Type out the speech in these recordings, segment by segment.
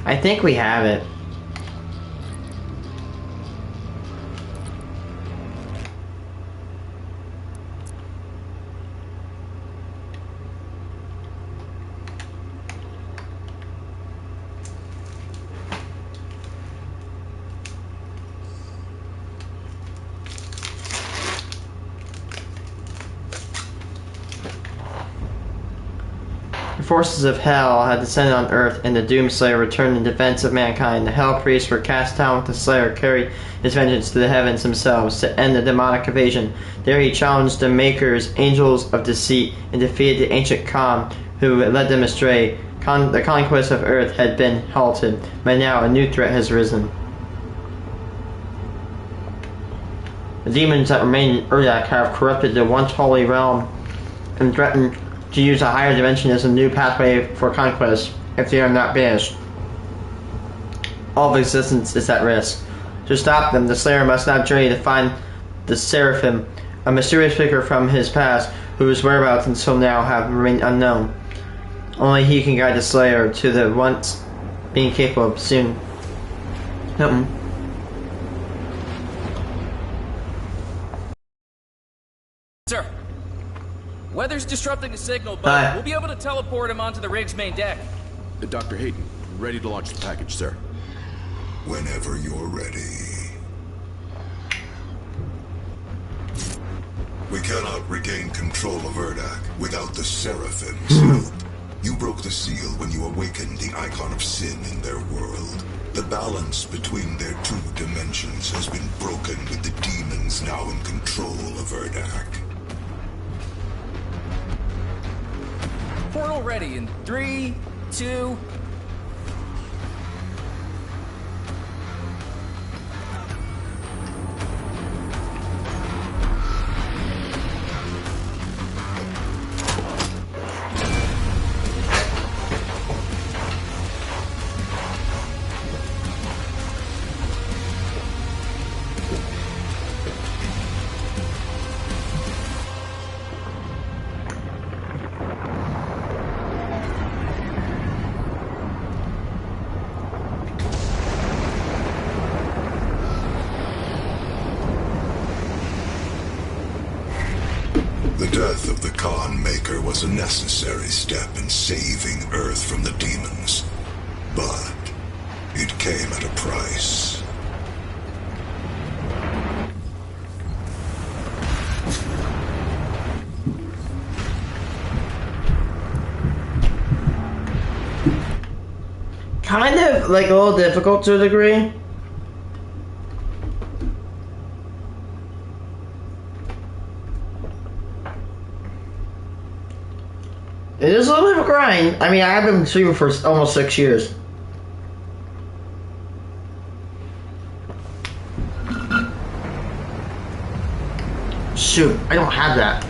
I think we have it. The forces of Hell had descended on Earth, and the Doomslayer returned in defense of mankind. The Hell Priests were cast down with the Slayer, carried his vengeance to the heavens themselves to end the demonic invasion. There he challenged the Makers, angels of deceit, and defeated the ancient Khan, who led them astray. The conquest of Earth had been halted, but now a new threat has risen. The demons that remain in Urdak have corrupted the once holy realm and threaten to use a higher dimension as a new pathway for conquest if they are not banished. All of existence is at risk. To stop them, the Slayer must now journey to find the Seraphim, a mysterious figure from his past whose whereabouts until now have remained unknown. Only he can guide the Slayer to the once being capable of soon. Sir, weather's disrupting the signal, but we'll be able to teleport him onto the rig's main deck. Dr. Hayden, ready to launch the package, sir. Whenever you're ready. We cannot regain control of Urdak without the Seraphim's help. You broke the seal when you awakened the icon of sin in their world. The balance between their two dimensions has been broken with the demons now in control of Urdak. Portal ready in 3, 2... The death of the Khan Maker was a necessary step in saving Earth from the demons. But it came at a price. Kind of like a little difficult to a degree. It is a little bit of a grind. I mean, I've been streaming for almost 6 years. Shoot, I don't have that.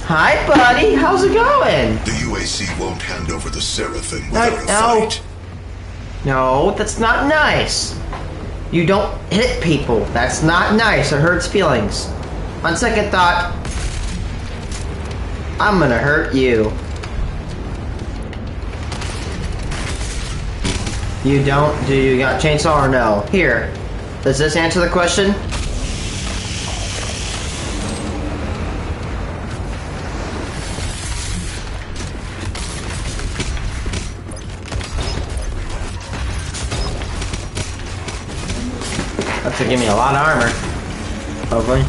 Hi, buddy. How's it going? The UAC won't hand over the Seraphim without a fight. No, that's not nice. You don't hit people. That's not nice. It hurts feelings. On second thought, I'm gonna hurt you. You don't? Do you got chainsaw or no? Here. Does this answer the question? That's gonna give me a lot of armor. Hopefully.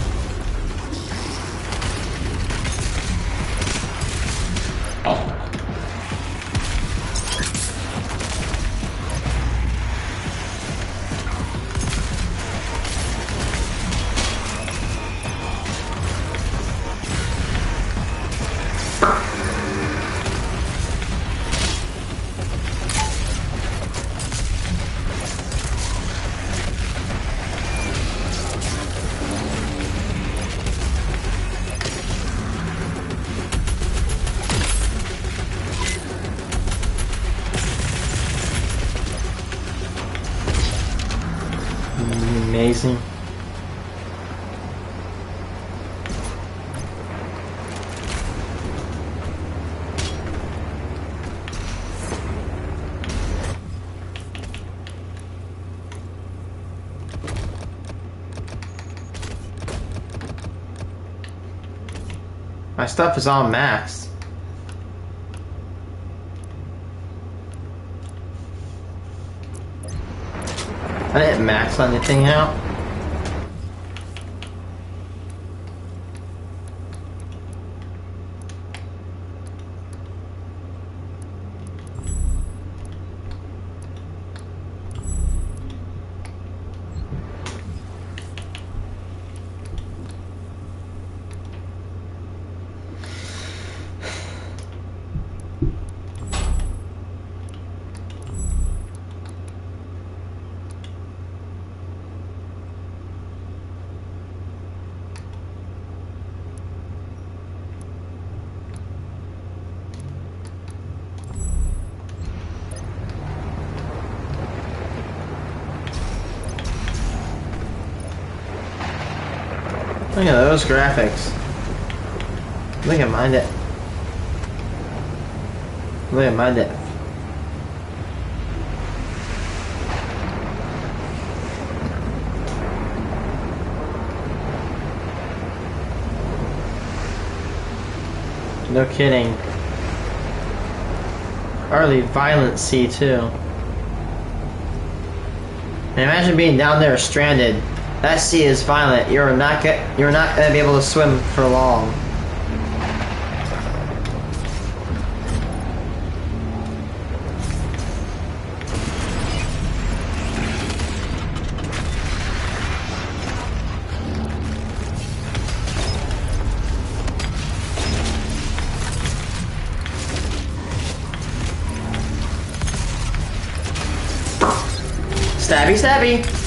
Amazing. My stuff is all maxed. I didn't max anything out. Look at those graphics. Look at my depth. Look at my depth. No kidding. Early violent sea too. And imagine being down there stranded. That sea is violent. You're not gonna be able to swim for long. Stabby, stabby.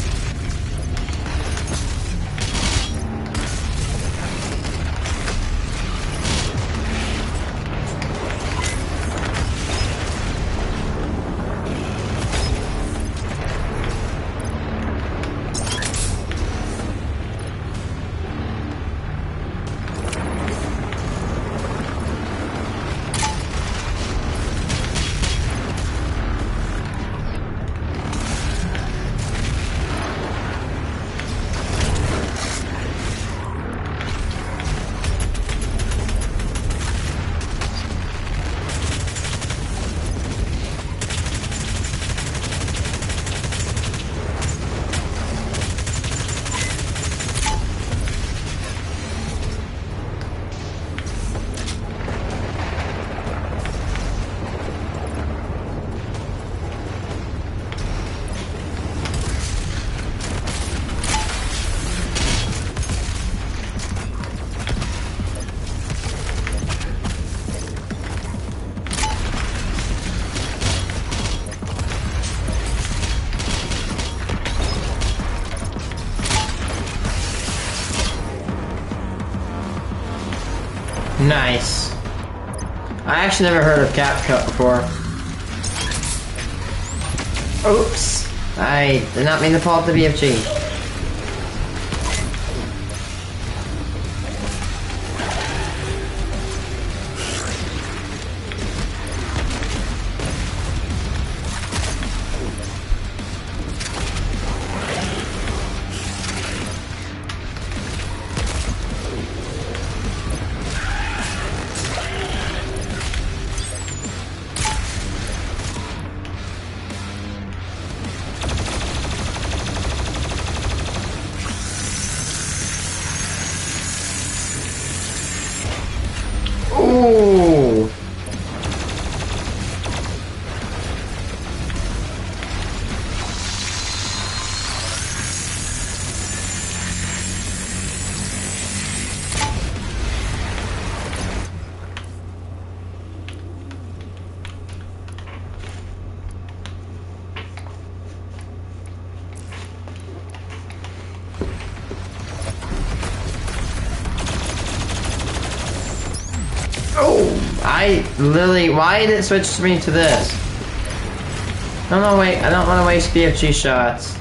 Nice. I actually never heard of CapCut before. Oops. I did not mean to pull up the BFG. Ooh. Why did it switch me to this? No, wait, I don't want to waste BFG shots.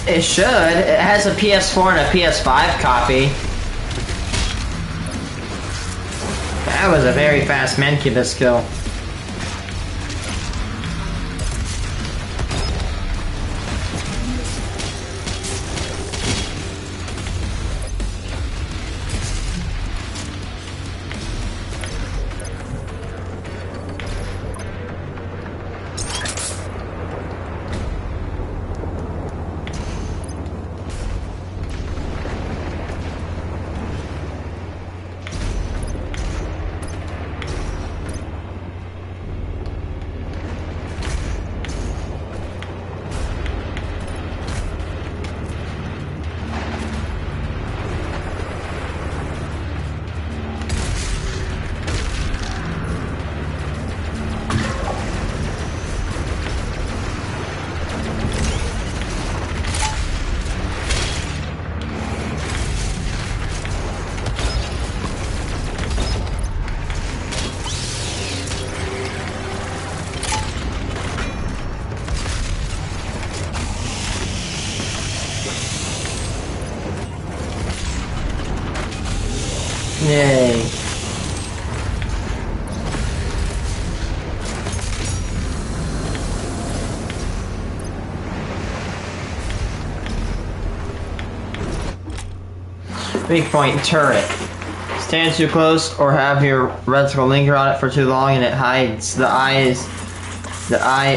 It should. It has a PS4 and a PS5 copy. That was a very fast Mancubus kill. Yay. Weak point turret. Stand too close or have your reticle linger on it for too long and it hides. The eye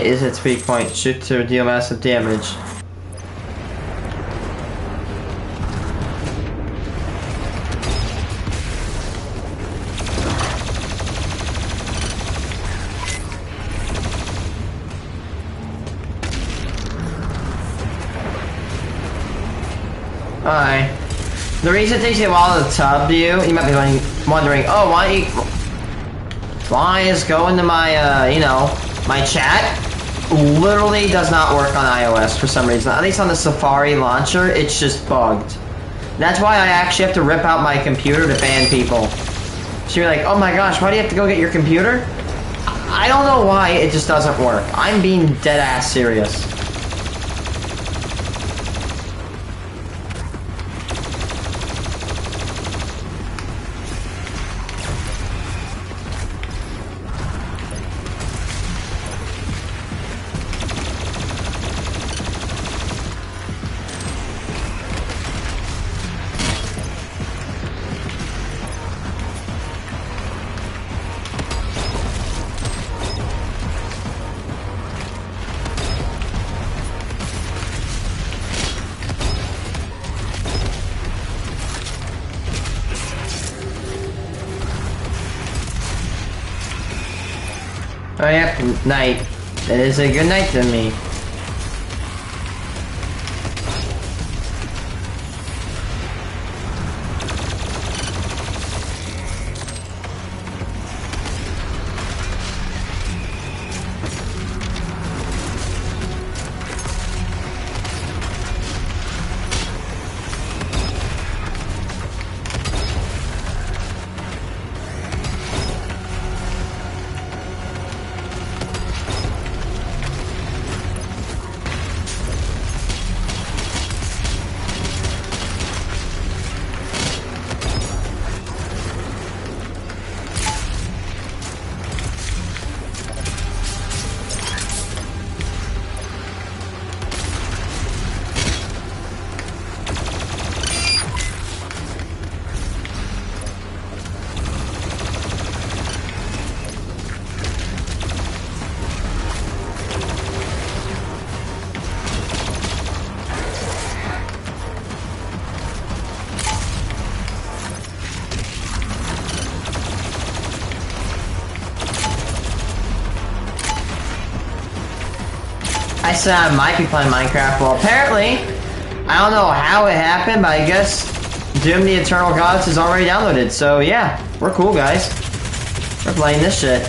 is its weak point. Shoot to deal massive damage. Alright. The reason it takes you a while to tub you might be wondering, oh, why is going to my, my chat? Literally does not work on iOS for some reason. At least on the Safari launcher, it's just bugged. That's why I actually have to rip out my computer to ban people. So you're like, oh my gosh, why do you have to go get your computer? I don't know why, it just doesn't work. I'm being dead ass serious. Oh yeah, night. It is a good night to me. I said I might be playing Minecraft. Well, apparently, I don't know how it happened, but I guess Doom the Eternal Gods is already downloaded. So yeah, we're cool, guys. We're playing this shit.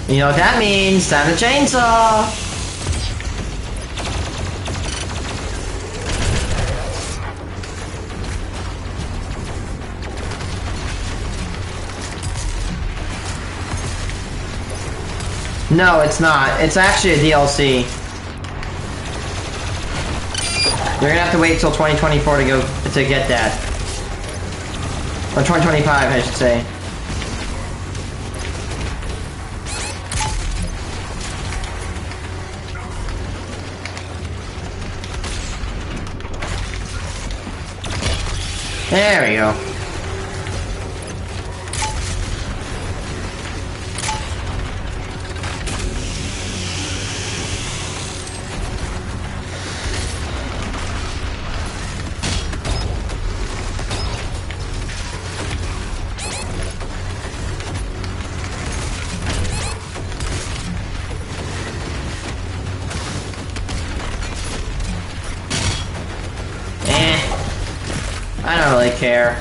You know what that means? Time to chainsaw! No, it's not. It's actually a DLC. You're gonna have to wait till 2024 to get that. Or 2025, I should say. There we go. I don't really care.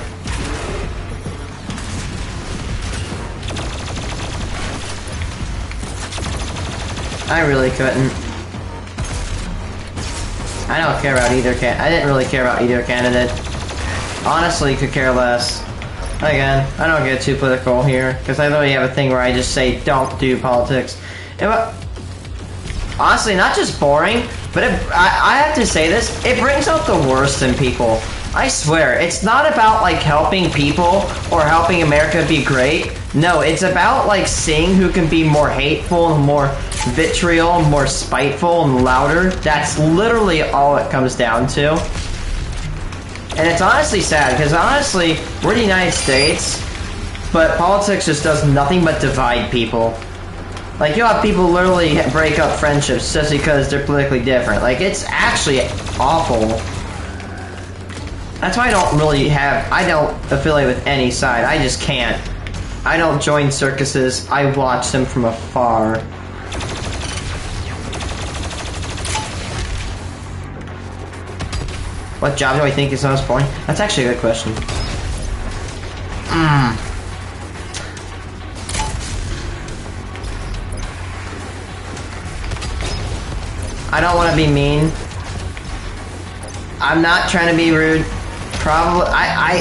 I really couldn't. I don't care about either I didn't really care about either candidate. Honestly, could care less. Again, I don't get too political here, because I literally have a thing where I just say, don't do politics. Honestly, not just boring, but I have to say this, it brings out the worst in people. I swear, it's not about, like, helping people or helping America be great. No, it's about, like, seeing who can be more hateful and more vitriol and more spiteful and louder. That's literally all it comes down to. And it's honestly sad, because honestly, we're the United States, but politics just does nothing but divide people. Like, you'll have people literally break up friendships just because they're politically different. Like, it's actually awful. That's why I don't affiliate with any side. I just can't. I don't join circuses. I watch them from afar. What job do I think is the most boring? That's actually a good question. I don't want to be mean. I'm not trying to be rude. Probably,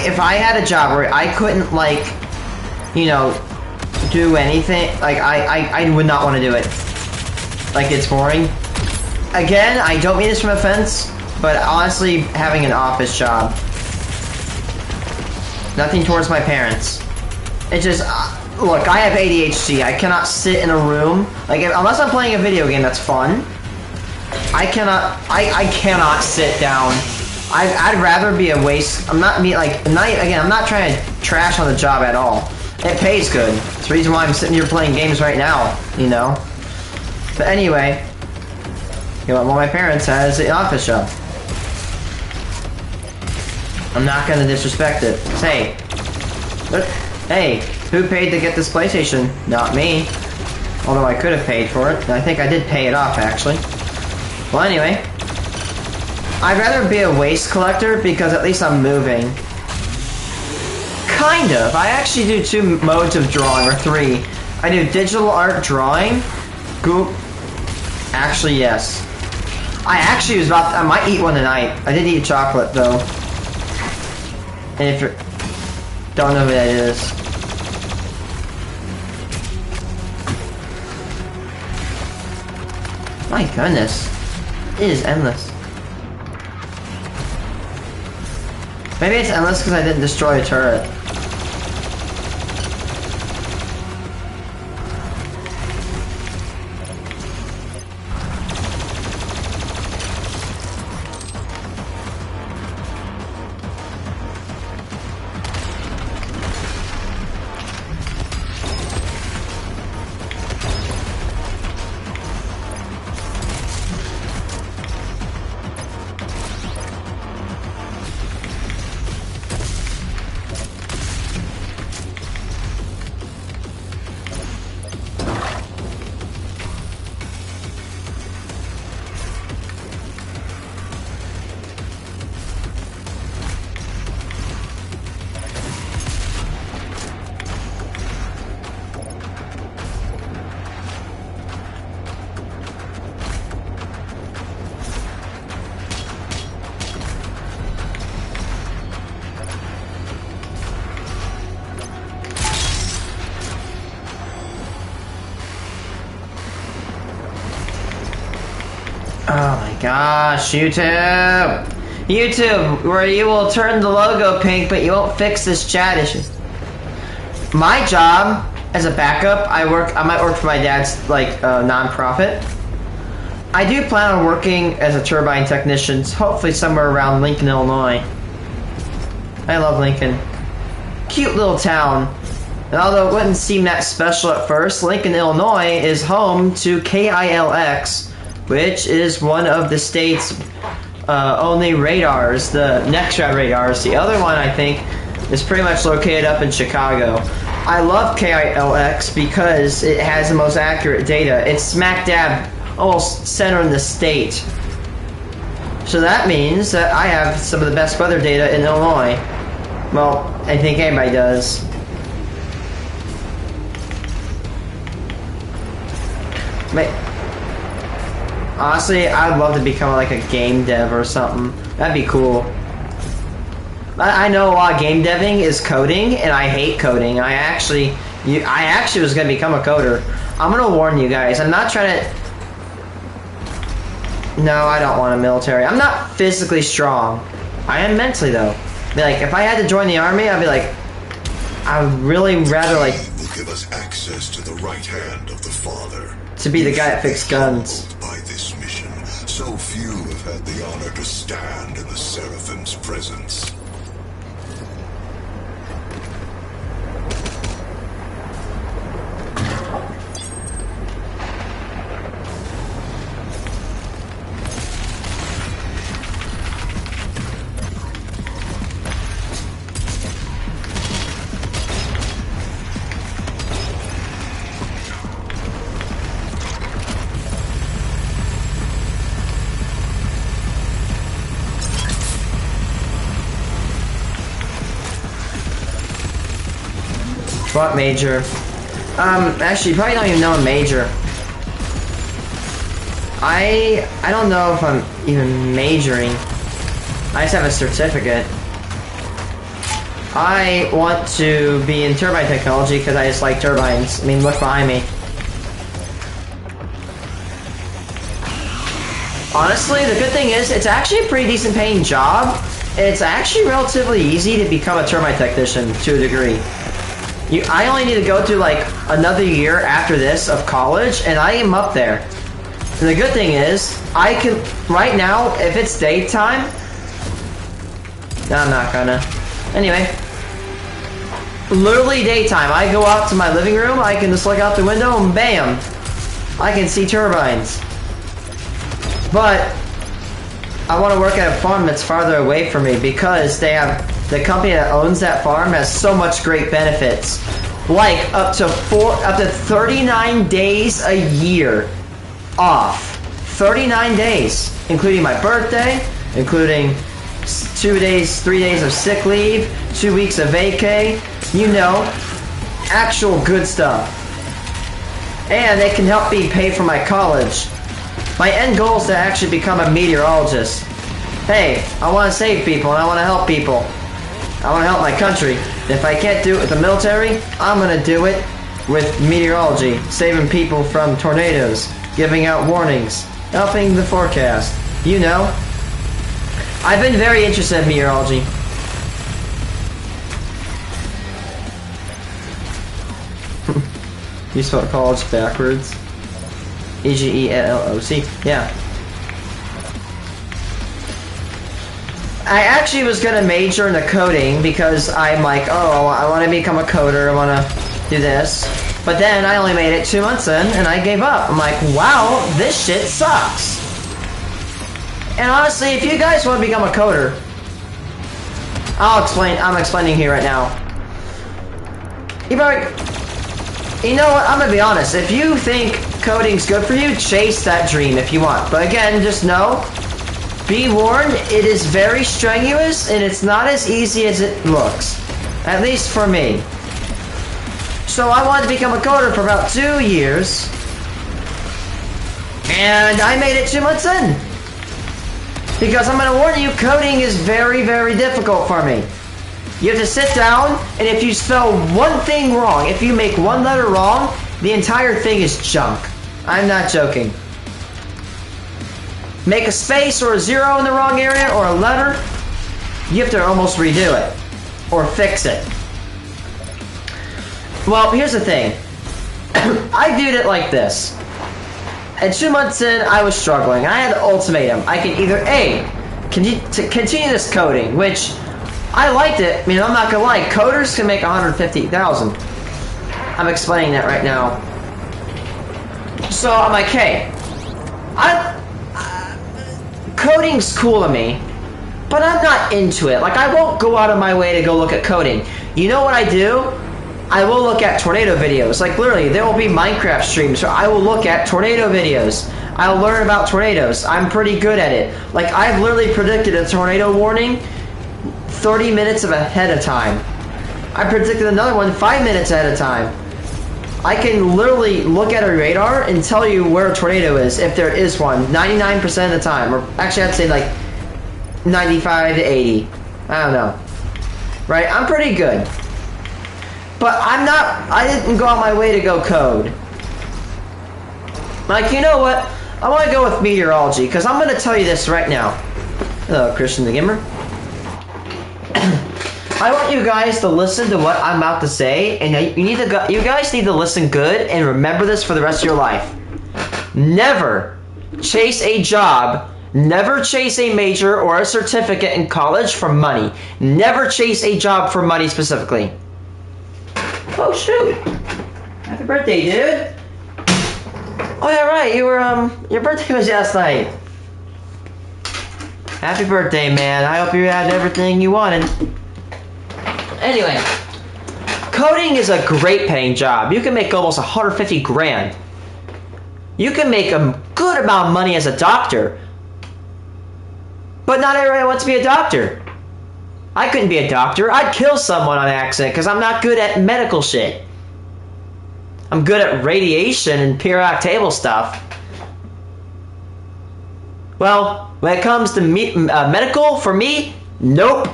if I had a job where I couldn't, like, you know, do anything, like, I would not want to do it. Like, it's boring. Again, I don't mean this from offense, but honestly, having an office job. Nothing towards my parents. It just, look, I have ADHD. I cannot sit in a room, like, unless I'm playing a video game that's fun. I cannot sit down. I'd rather be a waste. I'm not trying to trash on the job at all. It pays good. It's the reason why I'm sitting here playing games right now, you know. But anyway, you know, one of my parents has an office job. I'm not gonna disrespect it. Say, hey, who paid to get this PlayStation? Not me. Although I could have paid for it, and I think I did pay it off actually. Well, anyway. I'd rather be a waste collector because at least I'm moving. Kind of. I actually do 2 modes of drawing, or 3. I do digital art drawing. Actually, yes. I might eat one tonight. I did eat chocolate, though. And if you don't know who that is. My goodness. It is endless. Maybe it's endless because I didn't destroy a turret. gosh, YouTube! YouTube, where you will turn the logo pink, but you won't fix this chat issue. My job, as a backup, I might work for my dad's, like, non-profit. I do plan on working as a turbine technician, hopefully somewhere around Lincoln, Illinois. I love Lincoln. Cute little town. And although it wouldn't seem that special at first, Lincoln, Illinois is home to KILX, which is one of the state's only radars, the NEXRAD radars. The other one, I think, is pretty much located up in Chicago. I love KILX because it has the most accurate data. It's smack dab, almost center in the state. So that means that I have some of the best weather data in Illinois. Well, I think everybody does. Honestly, I'd love to become like a game dev or something. That'd be cool. I know a lot of game deving is coding, and I hate coding. I actually was gonna become a coder. I'm gonna warn you guys. I'm not trying to. No, I don't want a military. I'm not physically strong. I am mentally though. Like, if I had to join the army, I'd be like, I would really rather like. Will give us access to the right hand of the Father. To be the guy that fixed guns. By this mission, so few have had the honor to stand in the Seraphim's presence. What major? Actually, you probably don't even know a major. I don't know if I'm even majoring. I just have a certificate. I want to be in turbine technology because I just like turbines. I mean, look behind me. Honestly, the good thing is, it's actually a pretty decent paying job. And it's actually relatively easy to become a turbine technician to a degree. I only need to go through like another year after this of college, and I am up there. And the good thing is, I can, right now, if it's daytime, no, I'm not gonna. Anyway, literally daytime, I go out to my living room, I can just look out the window, and bam, I can see turbines. But I want to work at a farm that's farther away from me because they have. The company that owns that farm has so much great benefits, like up to 39 days a year off. 39 days, including my birthday, including 3 days of sick leave, 2 weeks of vacay. You know, actual good stuff. And they can help me pay for my college. My end goal is to actually become a meteorologist. Hey, I want to save people and I want to help people. I want to help my country. If I can't do it with the military, I'm going to do it with meteorology, saving people from tornadoes, giving out warnings, helping the forecast. You know, I've been very interested in meteorology. You spelled college backwards. EGELLOC. Yeah. I actually was going to major in the coding because I'm like, oh, I want to become a coder, I want to do this. But then I only made it 2 months in and I gave up. I'm like, wow, this shit sucks. And honestly, if you guys want to become a coder, I'm explaining here right now. You know what, I'm going to be honest, if you think coding's good for you, chase that dream if you want. But again, just know, be warned, it is very strenuous, and it's not as easy as it looks. At least for me. So I wanted to become a coder for about 2 years. And I made it 2 months in. Because I'm going to warn you, coding is very, very difficult for me. You have to sit down, and if you spell one thing wrong, if you make one letter wrong, the entire thing is junk. I'm not joking. make a space or a 0 in the wrong area or a letter, you have to almost redo it or fix it. Well, here's the thing. I viewed it like this. And 2 months in, I was struggling. I had an ultimatum. I can either A, continue this coding, which I liked it. I mean, I'm not gonna lie, coders can make $150,000. I'm explaining that right now. So I'm like, hey, coding's cool to me, but I'm not into it. Like, I won't go out of my way to go look at coding. You know what I do? I will look at tornado videos. Like, literally, there will be Minecraft streams where I will look at tornado videos. I'll learn about tornadoes. I'm pretty good at it. Like, I've literally predicted a tornado warning 30 minutes ahead of time. I predicted another one 5 minutes ahead of time. I can literally look at a radar and tell you where a tornado is, if there is one, 99% of the time. Or actually, I'd say like 95 to 80. I don't know. Right? I'm pretty good. But I didn't go out my way to go code. Like, you know what? I want to go with meteorology, because I'm going to tell you this right now. Hello, Christian the Gamer. I want you guys to listen to what I'm about to say, and you guys need to listen good and remember this for the rest of your life. Never chase a job, never chase a major or a certificate in college for money. Never chase a job for money specifically. Oh shoot! Happy birthday, dude! Oh yeah, right. You were your birthday was last night. Happy birthday, man. I hope you had everything you wanted. Anyway, coding is a great paying job. You can make almost 150 grand. You can make a good amount of money as a doctor. But not everybody wants to be a doctor. I couldn't be a doctor. I'd kill someone on accident because I'm not good at medical shit. I'm good at radiation and periodic table stuff. Well, when it comes to medical, for me, nope.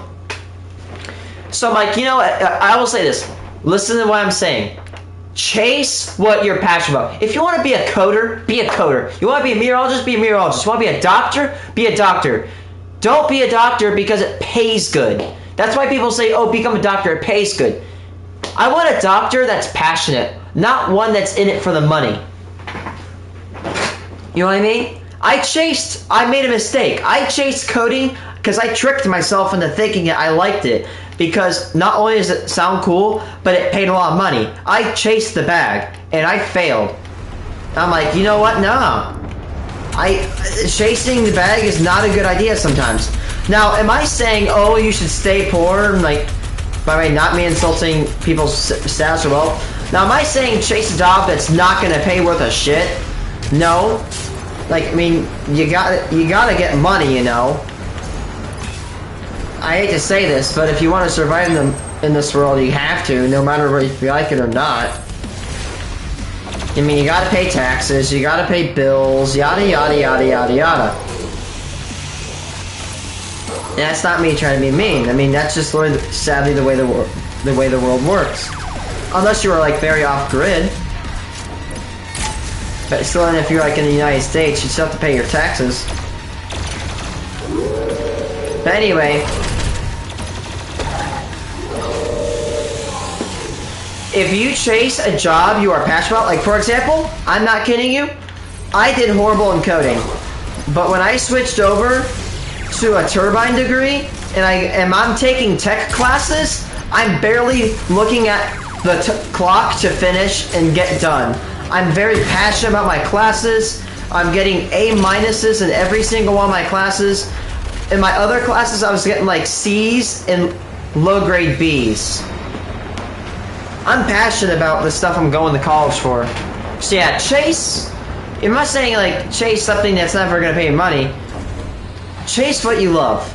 So, Mike, you know what? I will say this. Listen to what I'm saying. Chase what you're passionate about. If you want to be a coder, be a coder. You want to be a meteorologist, be a meteorologist. You want to be a doctor, be a doctor. Don't be a doctor because it pays good. That's why people say, oh, become a doctor, it pays good. I want a doctor that's passionate, not one that's in it for the money. You know what I mean? I made a mistake. I chased coding because I tricked myself into thinking I liked it. Because not only does it sound cool, but it paid a lot of money. I chased the bag, and I failed. I'm like, you know what? No. Chasing the bag is not a good idea sometimes. Now, am I saying, oh, you should stay poor? Like, by the way, not me insulting people's status or wealth. Now, am I saying chase a job that's not going to pay worth a shit? No. Like, I mean, you gotta get money, you know. I hate to say this, but if you want to survive in this world, you have to, no matter if you like it or not. I mean, you gotta pay taxes, you gotta pay bills, yada yada yada yada yada. And that's not me trying to be mean. I mean, that's just sadly the way the world works. Unless you are like very off grid. But still, if you're like in the United States, you still have to pay your taxes. But anyway. If you chase a job you are passionate about, like for example, I'm not kidding you, I did horrible in coding. But when I switched over to a turbine degree, and I'm taking tech classes, I'm barely looking at the clock to finish and get done. I'm very passionate about my classes. I'm getting A-minuses in every single one of my classes. In my other classes, I was getting like C's and low-grade B's. I'm passionate about the stuff I'm going to college for. So yeah, chase. I'm not saying like chase something that's never going to pay you money. Chase what you love.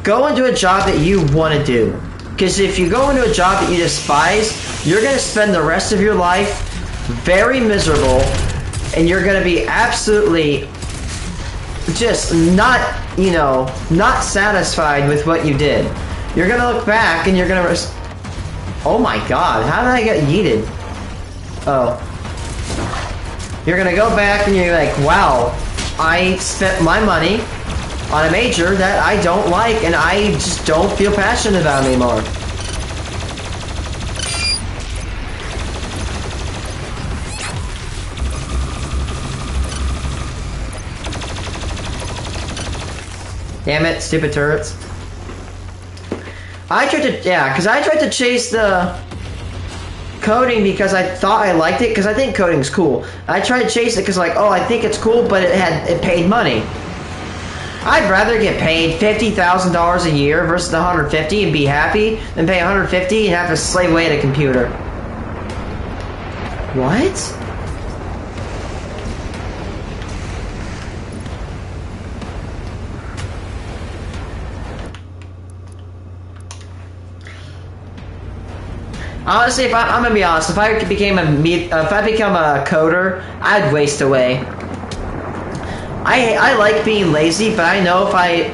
Go into a job that you want to do. Because if you go into a job that you despise, you're going to spend the rest of your life very miserable, and you're going to be absolutely just not, you know, not satisfied with what you did. You're going to look back and you're going to... Oh my god, how did I get yeeted? Oh. You're gonna go back and you're like, wow, I spent my money on a major that I don't like and I just don't feel passionate about anymore. Damn it, stupid turrets. I tried to chase the coding because I thought I liked it, because I think coding's cool. I tried to chase it because like, oh, I think it's cool, but it paid money. I'd rather get paid $50,000 a year versus the $150 and be happy than pay $150 and have to slave away at a computer. What? Honestly, if I'm gonna be honest, if I became if I become a coder, I'd waste away. I like being lazy, but I know if I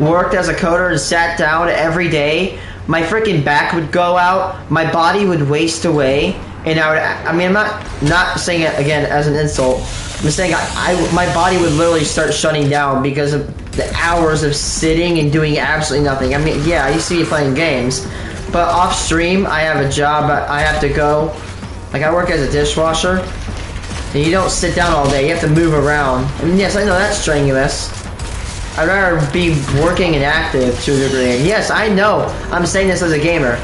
worked as a coder and sat down every day, my freaking back would go out, my body would waste away, and I mean, I'm not saying it again as an insult. I'm saying my body would literally start shutting down because of the hours of sitting and doing absolutely nothing. I mean, yeah, I used to be playing games. But off stream, I have a job I have to go. Like, I work as a dishwasher. And you don't sit down all day. You have to move around. And yes, I know that's strenuous. I'd rather be working and active to a degree. And yes, I know I'm saying this as a gamer.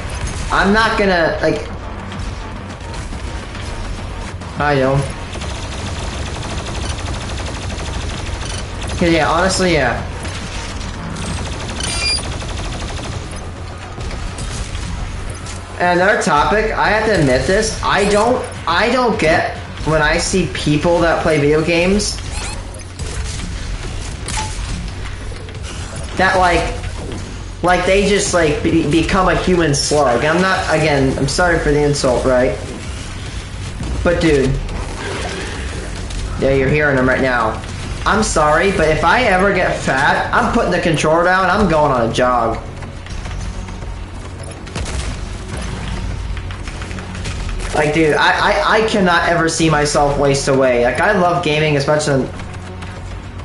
I'm not gonna, like... I know. Cause yeah, honestly, yeah. And another topic, I have to admit this, I don't get when I see people that play video games that like they just like become a human slug. I'm sorry for the insult, right? But dude, yeah, you're hearing them right now. I'm sorry, but if I ever get fat, I'm putting the controller down, I'm going on a jog. Like, dude, I cannot ever see myself waste away. Like, I love gaming as much as...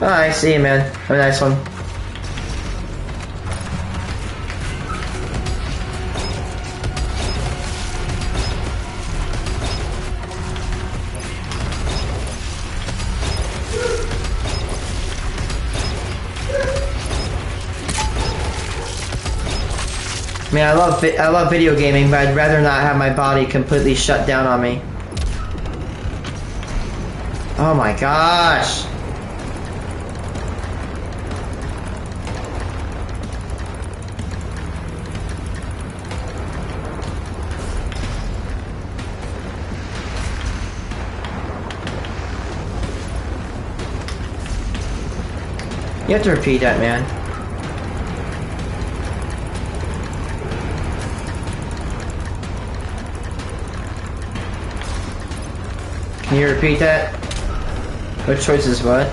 Oh, I see you, man. Have a nice one. I mean, I love video gaming, but I'd rather not have my body completely shut down on me. Oh my gosh. You have to repeat that, man. Can you repeat that? What choice is what?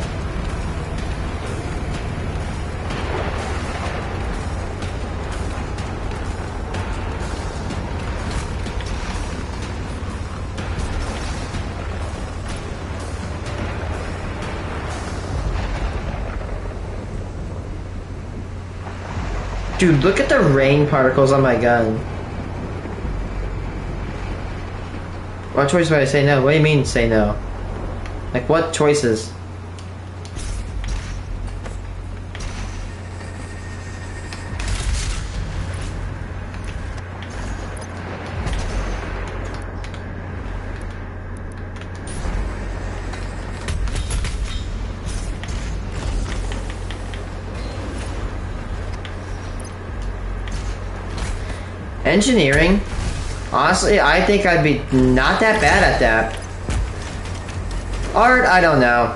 Dude, look at the rain particles on my gun. What choice would I say no? What do you mean say no? Like, what choices? Engineering? Honestly, I think I'd be not that bad at that. Art, I don't know.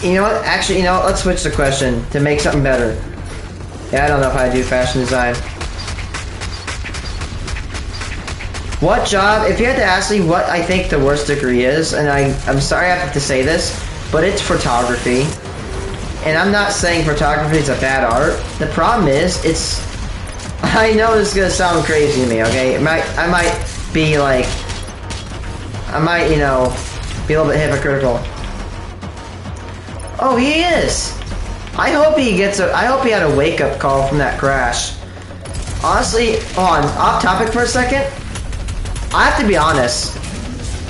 You know what? Actually, you know what? Let's switch the question to make something better. Yeah, I don't know if I do fashion design. What job? If you had to ask me what I think the worst degree is, and I'm sorry I have to say this, but it's photography. And I'm not saying photography is a bad art. The problem is, I know this is gonna sound crazy to me, okay? I might be like... I might, you know, be a little bit hypocritical. Oh, he is. I hope he gets a. I hope he had a wake-up call from that crash. Honestly, off topic for a second. I have to be honest.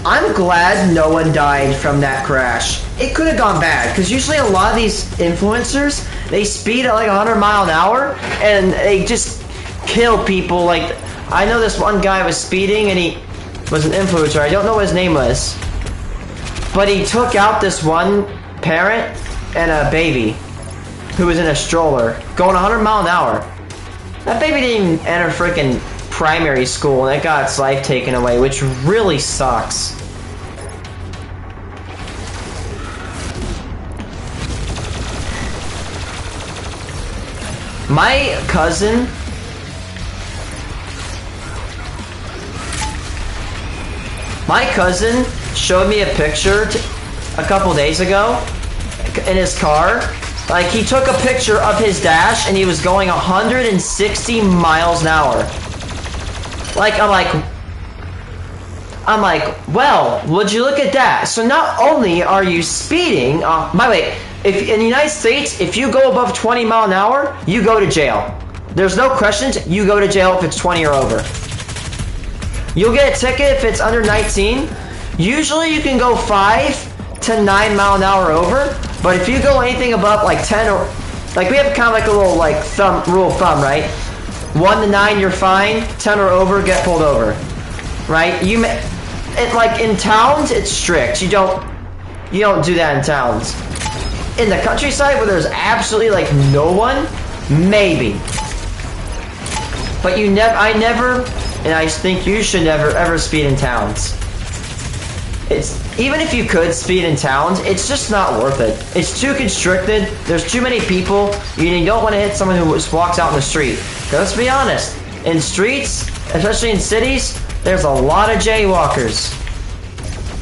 I'm glad no one died from that crash. It could have gone bad, because usually a lot of these influencers, they speed at like 100 miles an hour, and they just kill people. Like, I know this one guy was speeding, and he was an influencer. I don't know what his name was. But he took out this one parent and a baby who was in a stroller, going 100 miles an hour. That baby didn't even enter freaking primary school, and it got its life taken away, which really sucks. My cousin showed me a picture a couple days ago in his car. Like, he took a picture of his dash and he was going 160 miles an hour. Like, I'm like, well, would you look at that? So not only are you speeding, by the way, if in the United States, if you go above 20 miles an hour, you go to jail. There's no questions, you go to jail if it's 20 or over. You'll get a ticket if it's under 19. Usually you can go 5 to 9 mile an hour over, but if you go anything above like 10 or, like, we have kind of like a little like rule of thumb, right? 1 to 9 you're fine, 10 or over get pulled over, right? Like in towns it's strict. You don't do that in towns. In the countryside where there's absolutely like no one, maybe. But I never, and I think you should never ever speed in towns. Even if you could speed in towns, it's just not worth it. It's too constricted. There's too many people. You don't want to hit someone who just walks out in the street. Let's be honest. In streets, especially in cities, there's a lot of jaywalkers.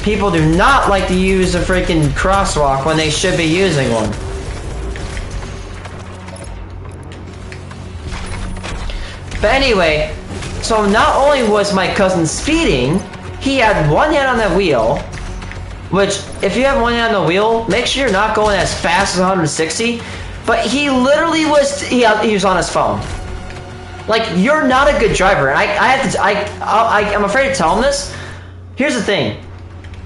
People do not like to use a freaking crosswalk when they should be using one. But anyway, so not only was my cousin speeding, he had one hand on the wheel, which, if you have one hand on the wheel, make sure you're not going as fast as 160, but he literally he was on his phone. Like, you're not a good driver, and I'm afraid to tell him this. Here's the thing.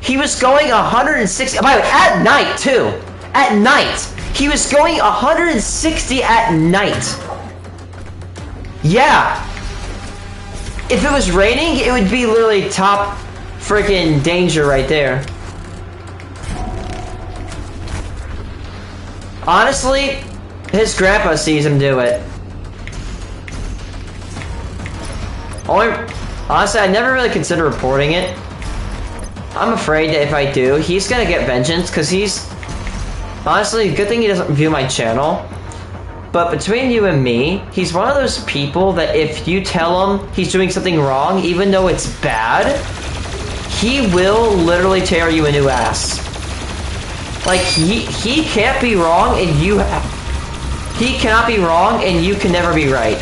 He was going 160, by the way, at night, too. At night. He was going 160 at night. Yeah. If it was raining, it would be literally top freaking danger right there. Honestly, his grandpa sees him do it. Honestly, I never really considered reporting it. I'm afraid that if I do, he's gonna get vengeance, because he's... Honestly, good thing he doesn't view my channel. But between you and me, he's one of those people that if you tell him he's doing something wrong, even though it's bad, he will literally tear you a new ass. Like, he can't be wrong, and he cannot be wrong, and you can never be right.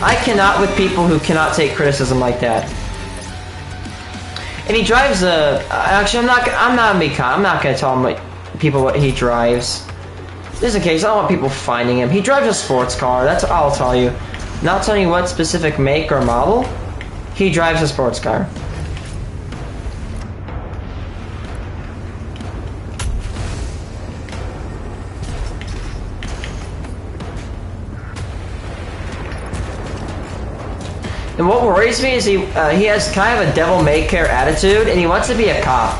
I cannot with people who cannot take criticism like that. And he drives a... Actually, I'm not gonna tell people what he drives. Just in case, I don't want people finding him. He drives a sports car, that's all I'll tell you. Not telling you what specific make or model. He drives a sports car. And what worries me is he has kind of a devil-may-care attitude, and he wants to be a cop.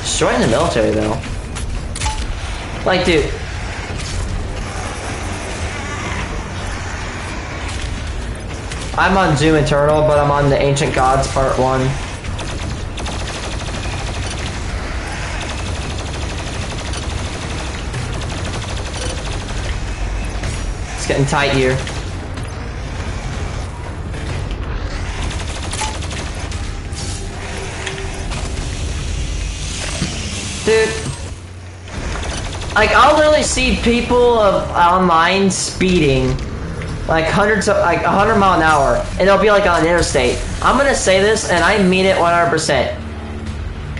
Just join the military, though. Like, dude. I'm on Doom Eternal, but I'm on the Ancient Gods Part 1. It's getting tight here. Dude. Like, I'll literally see people online speeding like hundreds of, like 100 mile an hour, and it'll be like on an interstate. I'm gonna say this, and I mean it 100%.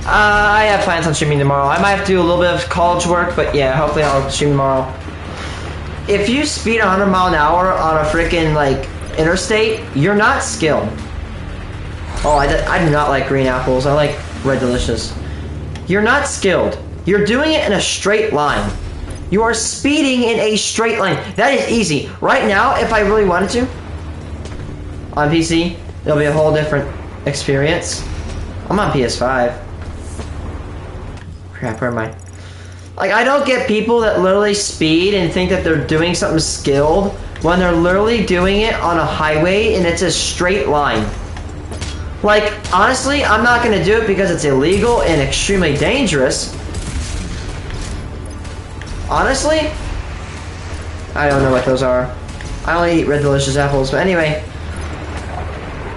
I have plans on streaming tomorrow. I might have to do a little bit of college work, but yeah, hopefully I'll stream tomorrow. If you speed 100 mile an hour on a freaking like interstate, you're not skilled. Oh, I do not like green apples. I like red delicious. You're not skilled. You're doing it in a straight line. You are speeding in a straight line. That is easy. Right now, if I really wanted to, on PC, it'll be a whole different experience. I'm on PS5. Crap, where am I? Like, I don't get people that literally speed and think that they're doing something skilled when they're literally doing it on a highway and it's a straight line. Like, honestly, I'm not gonna do it because it's illegal and extremely dangerous. Honestly, I don't know what those are. I only eat red delicious apples, but anyway.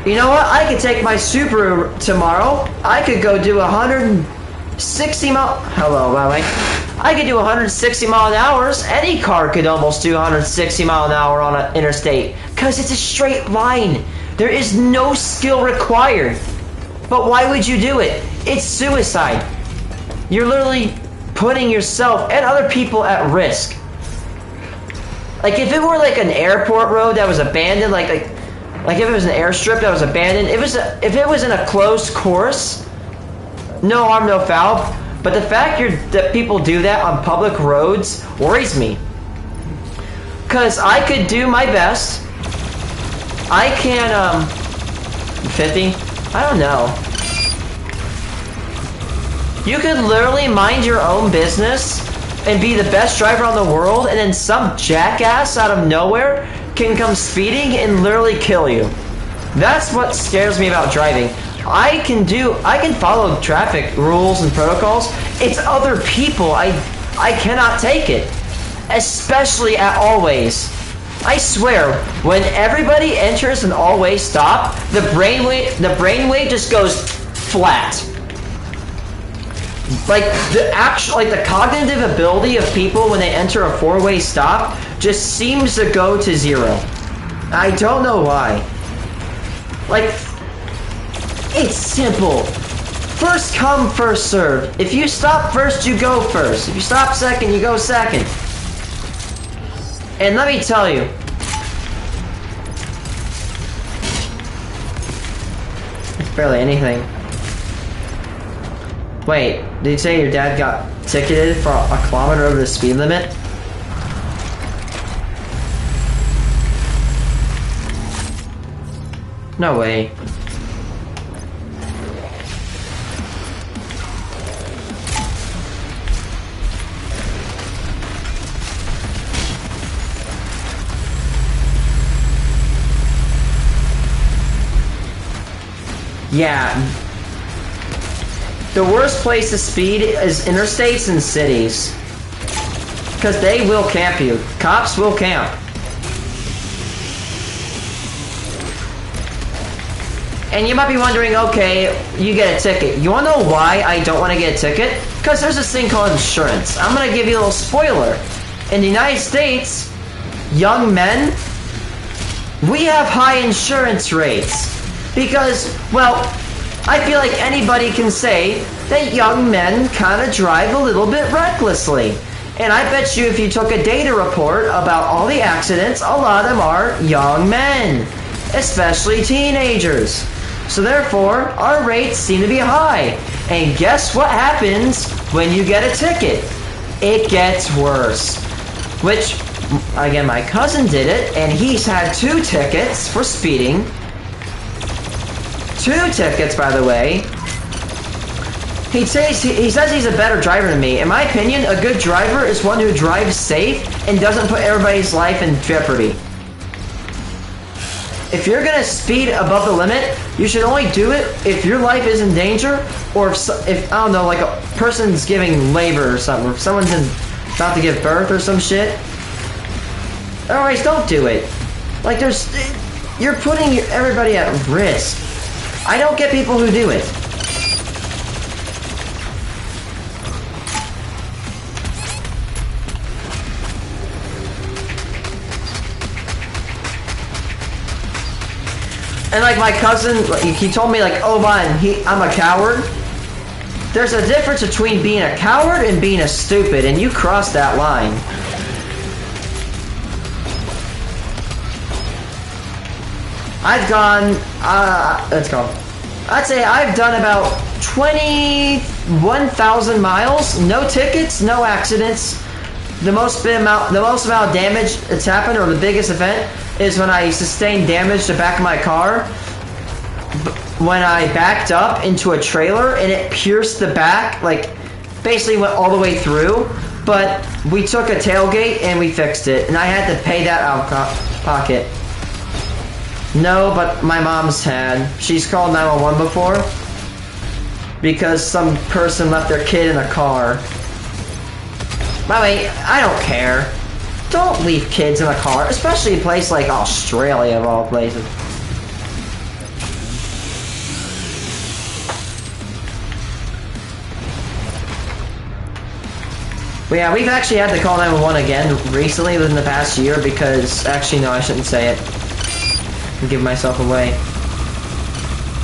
You know what? I could take my Subaru tomorrow. I could go do 160 mile. Hello, by the way. I could do 160 mile an hour. Any car could almost do 160 mile an hour on an interstate, cause it's a straight line. There is no skill required. But why would you do it? It's suicide. You're literally putting yourself and other people at risk. Like if it were like an airport road that was abandoned, like if it was an airstrip that was abandoned, if it was in a closed course, no harm, no foul. But the fact that people do that on public roads worries me. Cause I could do my best. I can 50? I don't know. You could literally mind your own business and be the best driver on the world, and then some jackass out of nowhere can come speeding and literally kill you. That's what scares me about driving. I can follow traffic rules and protocols. It's other people. I cannot take it. Especially at Always. I swear, when everybody enters an all-way stop, the brainwave just goes flat. Like the cognitive ability of people when they enter a four-way stop just seems to go to zero. I don't know why. Like, it's simple. First come, first serve. If you stop first, you go first. If you stop second, you go second. And let me tell you, it's barely anything. Wait, did you say your dad got ticketed for a kilometer over the speed limit? No way. Yeah. The worst place to speed is interstates and cities. Because they will camp you. Cops will camp. And you might be wondering, okay, you get a ticket. You wanna know why I don't want to get a ticket? Because there's this thing called insurance. I'm gonna give you a little spoiler. In the United States, young men, we have high insurance rates. Because, well, I feel like anybody can say that young men kind of drive a little bit recklessly. And I bet you if you took a data report about all the accidents, a lot of them are young men. Especially teenagers. So therefore, our rates seem to be high. And guess what happens when you get a ticket? It gets worse. Which, again, my cousin did it, and he's had 2 tickets for speeding. 2 tickets, by the way. He says he's a better driver than me. In my opinion, a good driver is one who drives safe and doesn't put everybody's life in jeopardy. If you're gonna speed above the limit, you should only do it if your life is in danger, or if I don't know, like a person's giving labor or something, or if someone's about to give birth or some shit. Otherwise, don't do it. Like you're putting everybody at risk. I don't get people who do it. And like my cousin, he told me like, oh man, I'm a coward. There's a difference between being a coward and being a stupid, and you crossed that line. I've gone, let's go. I'd say I've done about 21,000 miles, no tickets, no accidents. The most amount of damage that's happened, or the biggest event, is when I sustained damage to the back of my car. When I backed up into a trailer and it pierced the back, like basically went all the way through. But we took a tailgate and we fixed it, and I had to pay that out of pocket. No, but my mom's had. She's called 911 before because some person left their kid in a car. By the way, I don't care. Don't leave kids in a car, especially a place like Australia of all places. But yeah, we've actually had to call 911 again recently within the past year because, actually no, I shouldn't say it. I'm giving myself away.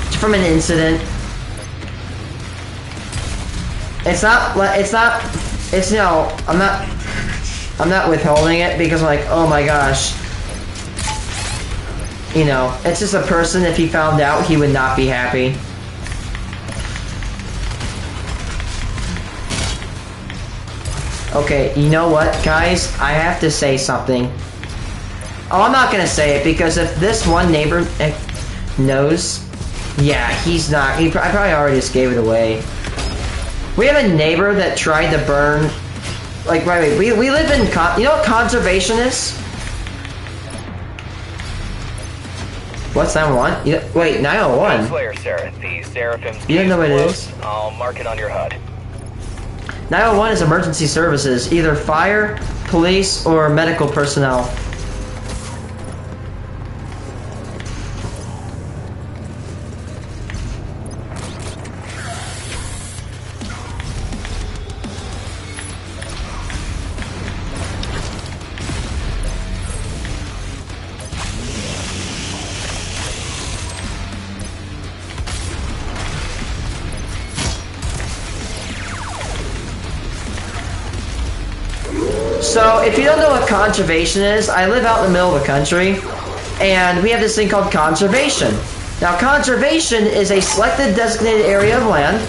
It's from an incident. I'm not withholding it because I'm like, oh my gosh. You know, it's just a person, if he found out, he would not be happy. Okay, you know what, guys? I have to say something. Oh, I'm not gonna say it because if this one neighbor knows, yeah, he's not. I probably already just gave it away. We have a neighbor that tried to burn. Like, wait, we live in. You know what conservation is? What's 911? Wait, 901. Slayer, Sarah. The Seraphim's you don't know what it is? I'll mark it on your HUD. 911 is emergency services, either fire, police, or medical personnel. So, if you don't know what conservation is, I live out in the middle of the country, and we have this thing called conservation. Now, conservation is a selected designated area of land,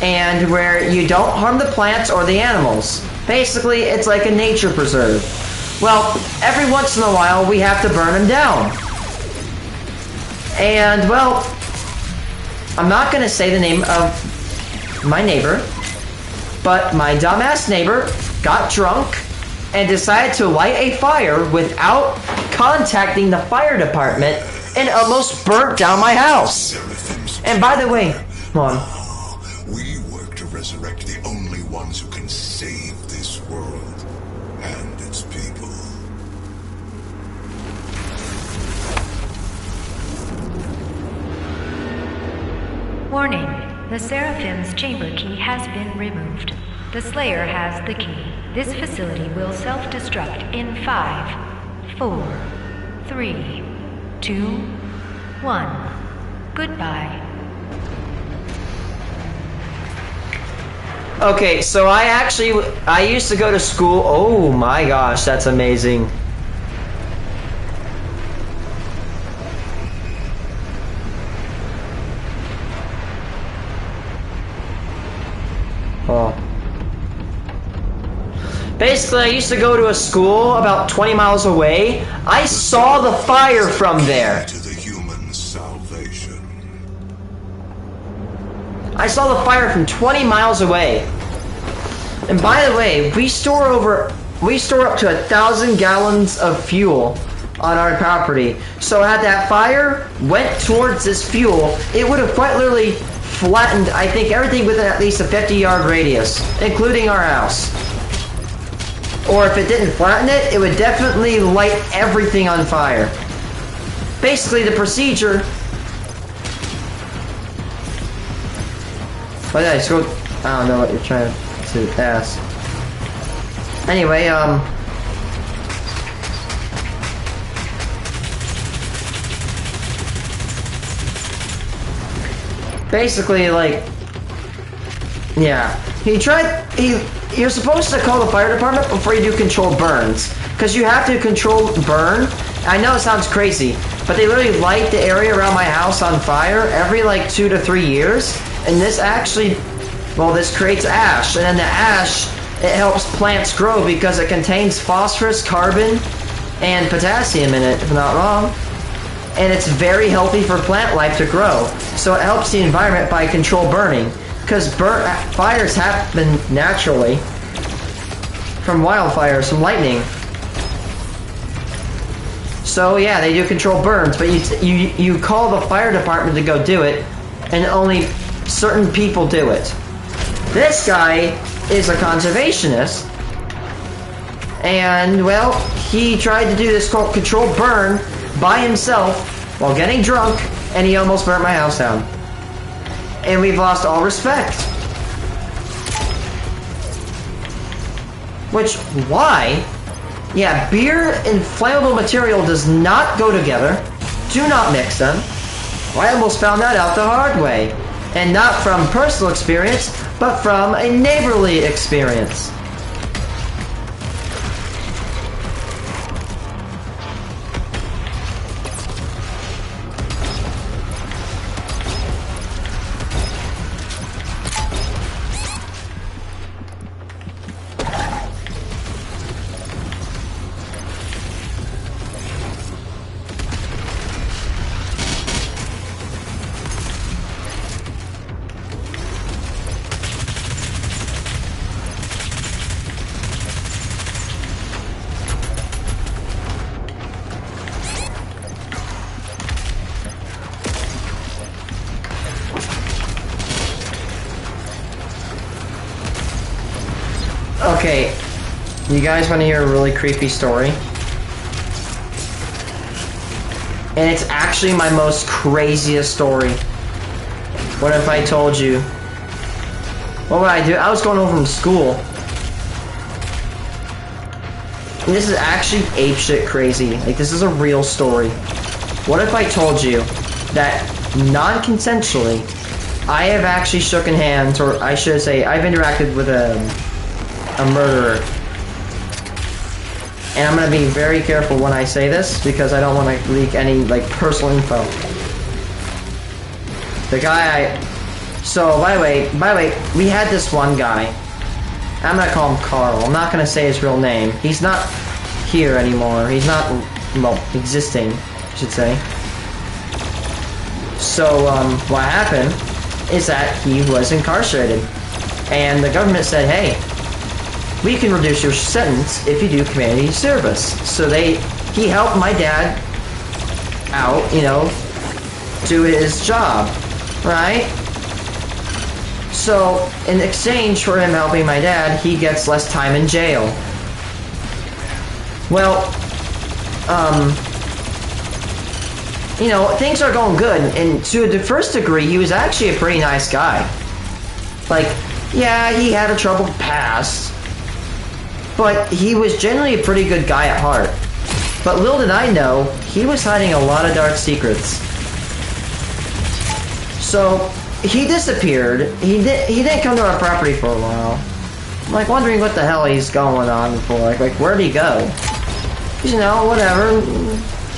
and where you don't harm the plants or the animals. Basically, it's like a nature preserve. Well, every once in a while, we have to burn them down. And, well, I'm not going to say the name of my neighbor, but my dumbass neighbor got drunk and decided to light a fire without contacting the fire department and almost burnt down my house. And by the way, hold on. We work to resurrect the only ones who can save this world and its people. Warning. The Seraphim's chamber key has been removed. The Slayer has the key. This facility will self-destruct in 5, 4, 3, 2, 1. Goodbye. Okay, so I used to go to school. Oh my gosh, that's amazing. Oh. Basically, I used to go to a school about 20 miles away. I saw the fire from there. To the human salvation. I saw the fire from 20 miles away. And by the way, we store up to 1,000 gallons of fuel on our property. So had that fire went towards this fuel, it would have quite literally flattened, I think, everything within at least a 50-yard radius, including our house. Or if it didn't flatten it, it would definitely light everything on fire. Basically, the procedure... But yeah, so I don't know what you're trying to ask. Anyway, basically, like, yeah, you're supposed to call the fire department before you do controlled burns, because you have to control burn. I know it sounds crazy, but they literally light the area around my house on fire every like 2 to 3 years, and this actually, well, this creates ash, and then the ash, it helps plants grow because it contains phosphorus, carbon, and potassium in it, if I'm not wrong. And it's very healthy for plant life to grow. So it helps the environment by control burning. Because fires happen naturally from wildfires, from lightning. So yeah, they do control burns, but you call the fire department to go do it, and only certain people do it. This guy is a conservationist, and well, he tried to do this controlled burn by himself while getting drunk, and he almost burnt my house down. And we've lost all respect. Which, why? Yeah, beer and flammable material does not go together. Do not mix them. Well, I almost found that out the hard way. And not from personal experience, but from a neighborly experience. Okay, you guys want to hear a really creepy story? And it's actually my most craziest story. What if I told you? What would I do? I was going home from school. And this is actually apeshit crazy. Like, this is a real story. What if I told you that non-consensually, I have actually shaken hands, or I should say, I've interacted with a murderer. And I'm gonna be very careful when I say this because I don't want to leak any like personal info. The guy so by the way, we had this one guy. I'm gonna call him Carl. I'm not gonna say his real name. He's not here anymore. He's not, well, existing, I should say. So what happened is that he was incarcerated, and the government said, hey, we can reduce your sentence if you do community service. So he helped my dad out, you know, do his job, right? So in exchange for him helping my dad, he gets less time in jail. Well, you know, things are going good, and to the first degree, he was actually a pretty nice guy. Like, yeah, he had a troubled past, but he was generally a pretty good guy at heart. But little did I know, he was hiding a lot of dark secrets. So, he disappeared. He didn't come to our property for a while. I'm like wondering what the hell he's going on for. Like where'd he go? You know, whatever.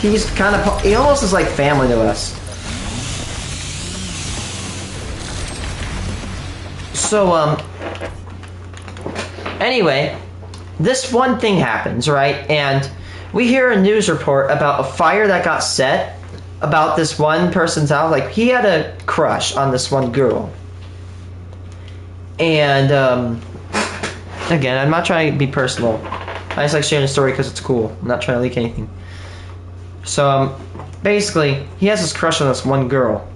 He's kind of, he almost is like family to us. So, anyway, this one thing happens, right? And we hear a news report about a fire that got set about this one person's house. Like, he had a crush on this one girl. And, again, I'm not trying to be personal. I just like sharing a story because it's cool. I'm not trying to leak anything. So, basically, he has this crush on this one girl.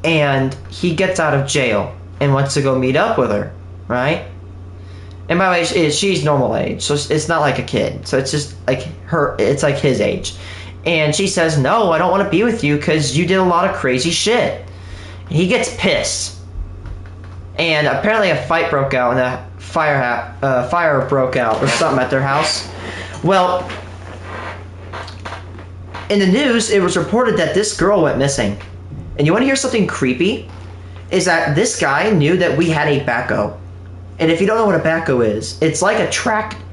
And he gets out of jail and wants to go meet up with her, right? And by the way, she's normal age, so it's not like a kid. So it's just like it's like his age. And she says, no, I don't want to be with you because you did a lot of crazy shit. He gets pissed. And apparently a fight broke out and a fire broke out or something at their house. Well, in the news, it was reported that this girl went missing. And you want to hear something creepy? Is that this guy knew that we had a backhoe. And if you don't know what a backhoe is, it's like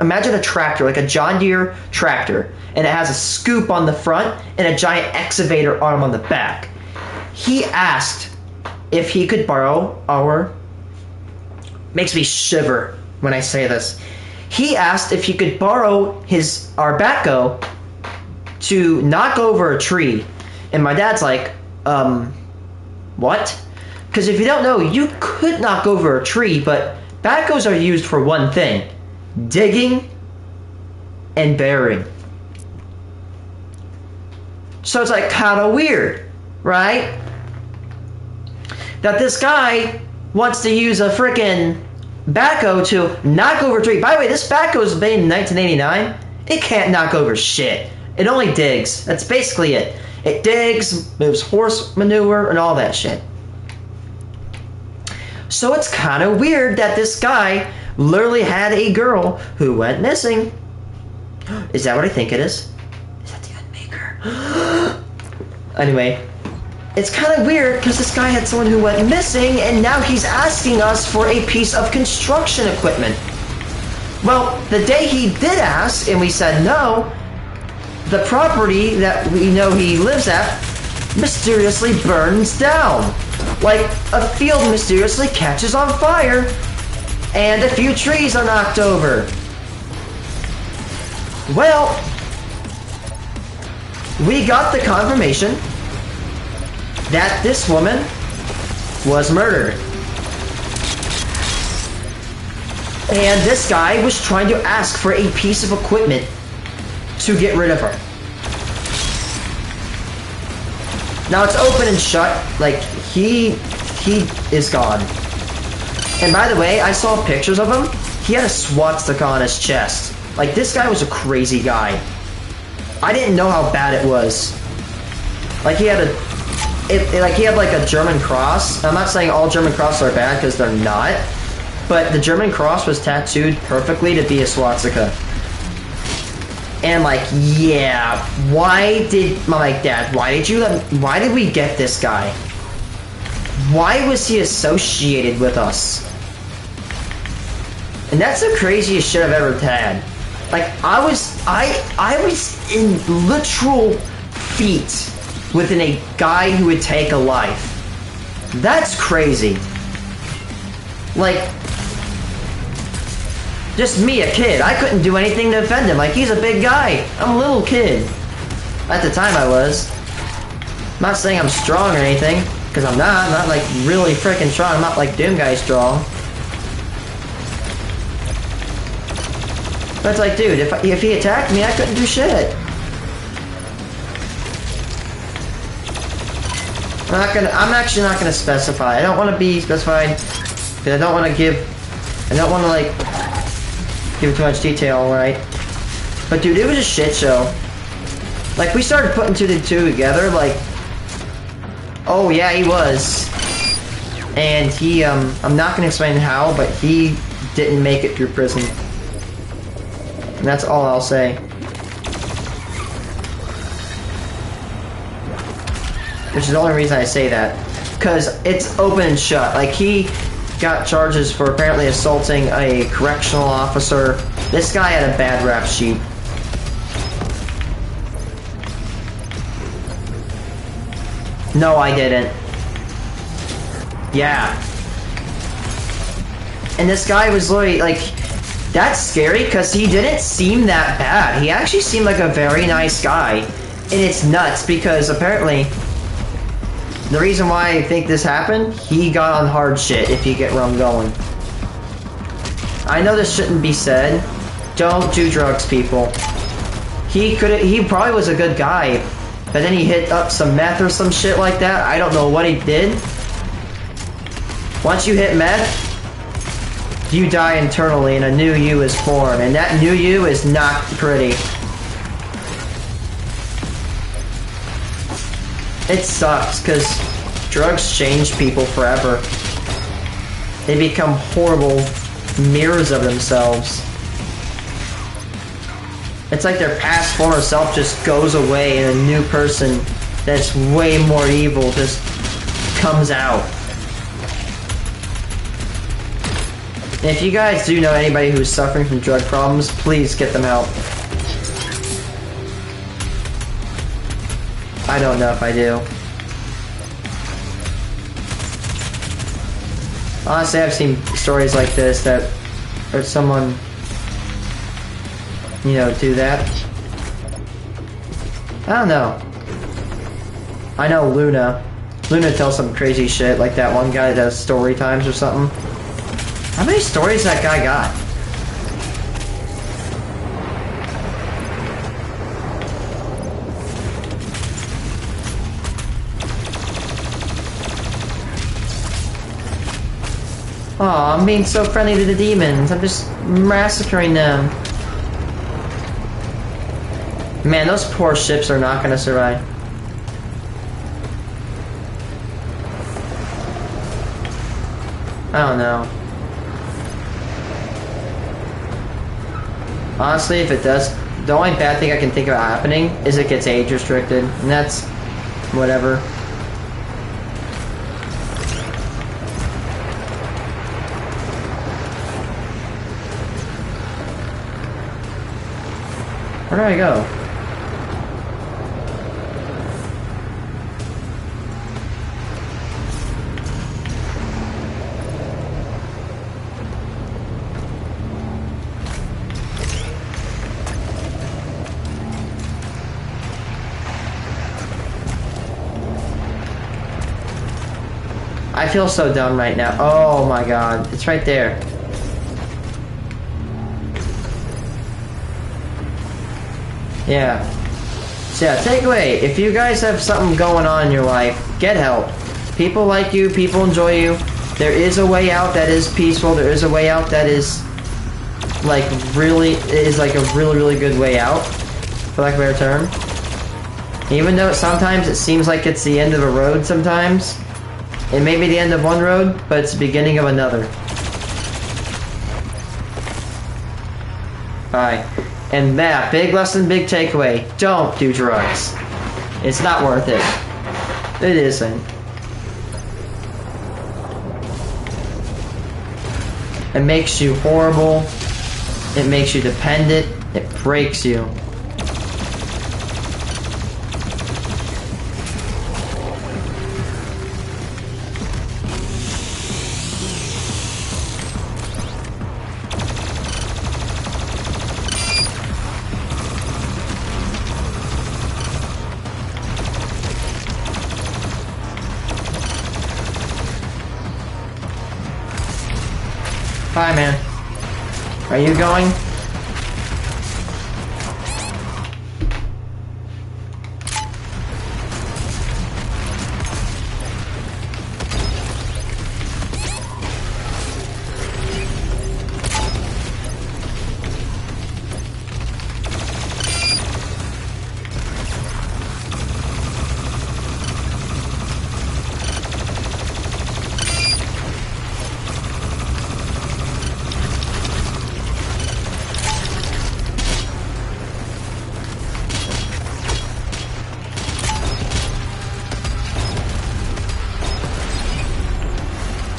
imagine a tractor, like a John Deere tractor, and it has a scoop on the front and a giant excavator arm on the back. He asked if he could borrow our... Makes me shiver when I say this. He asked if he could borrow our backhoe to knock over a tree. And my dad's like, what? Because if you don't know, you could knock over a tree, but backhoes are used for one thing: digging and burying. So it's like kind of weird, right? That this guy wants to use a freaking backhoe to knock over a tree. By the way, this backhoe was made in 1989. It can't knock over shit. It only digs. That's basically it. It digs, moves horse manure, and all that shit. So it's kind of weird that this guy literally had a girl who went missing. Is that what I think it is? Is that the Unmaker? Anyway, it's kind of weird because this guy had someone who went missing, and now he's asking us for a piece of construction equipment. Well, the day he did ask and we said no, the property that we know he lives at mysteriously burns down. Like a field mysteriously catches on fire and a few trees are knocked over. Well, we got the confirmation that this woman was murdered. And this guy was trying to ask for a piece of equipment to get rid of her. Now it's open and shut, like he is gone. And by the way, I saw pictures of him. He had a swastika on his chest. Like, this guy was a crazy guy. I didn't know how bad it was. Like, he had like a German cross. I'm not saying all German crosses are bad, because they're not. But the German cross was tattooed perfectly to be a swastika. And like, yeah, why did Dad, why did we get this guy? Why was he associated with us? And that's the craziest shit I've ever had. Like, I was in literal feet within a guy who would take a life. That's crazy. Like, just me, a kid. I couldn't do anything to offend him. Like, he's a big guy. I'm a little kid. At the time I was. I'm not saying I'm strong or anything, because I'm not. I'm not like really freaking strong. I'm not like Doom Guy strong. But it's like, dude, if he attacked me, I couldn't do shit. I'm actually not gonna specify. I don't want to be specified because I don't want to like give too much detail, right? But dude, it was a shit show. Like, we started putting two together, like, oh yeah, he was. And he, I'm not gonna explain how, but he didn't make it through prison. And that's all I'll say. Which is the only reason I say that. Because it's open and shut. Like, he got charges for apparently assaulting a correctional officer. This guy had a bad rap sheet. No, I didn't. Yeah. And this guy was literally, like, that's scary because he didn't seem that bad. He actually seemed like a very nice guy. And it's nuts because apparently the reason why I think this happened, he got on hard shit, if you get where I'm going. I know this shouldn't be said. Don't do drugs, people. He probably was a good guy, but then he hit up some meth or some shit like that. I don't know what he did. Once you hit meth, you die internally and a new you is born, and that new you is not pretty. It sucks, because drugs change people forever. They become horrible mirrors of themselves. It's like their past former self just goes away and a new person that's way more evil just comes out. And if you guys do know anybody who's suffering from drug problems, please get them help. I don't know if I do. Honestly, I've seen stories like this that, or someone, you know, do that. I don't know. I know Luna. Luna tells some crazy shit, like that one guy that does story times or something. How many stories that guy got? Aw, I'm being so friendly to the demons. I'm just massacring them. Man, those poor ships are not gonna survive. I don't know. Honestly, if it does, the only bad thing I can think of happening is it gets age restricted, and that's whatever. Where do I go? I feel so dumb right now. Oh my god, it's right there. Yeah. So yeah, takeaway. If you guys have something going on in your life, get help. People like you, people enjoy you. There is a way out that is peaceful. There is a way out that is like really really good way out, for lack of a better term. Even though sometimes it seems like it's the end of a road sometimes. It may be the end of one road, but it's the beginning of another. Alright. And that, big lesson, big takeaway. Don't do drugs. It's not worth it. It isn't. It makes you horrible. It makes you dependent. It breaks you. Hi, man. Are you going?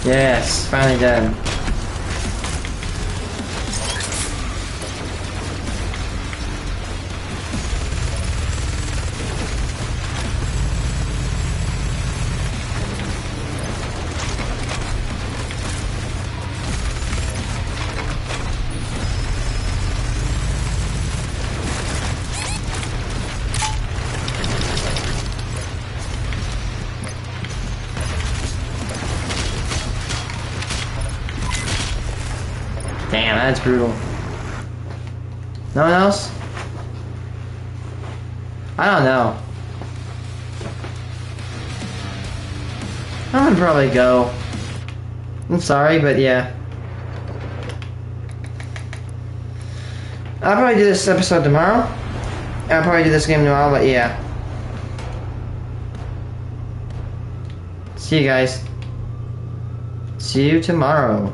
Yes, finally done. Damn, that's brutal. No one else? I don't know. I'm gonna probably go. I'm sorry, but yeah. I'll probably do this episode tomorrow. I'll probably do this game tomorrow, but yeah. See you guys. See you tomorrow.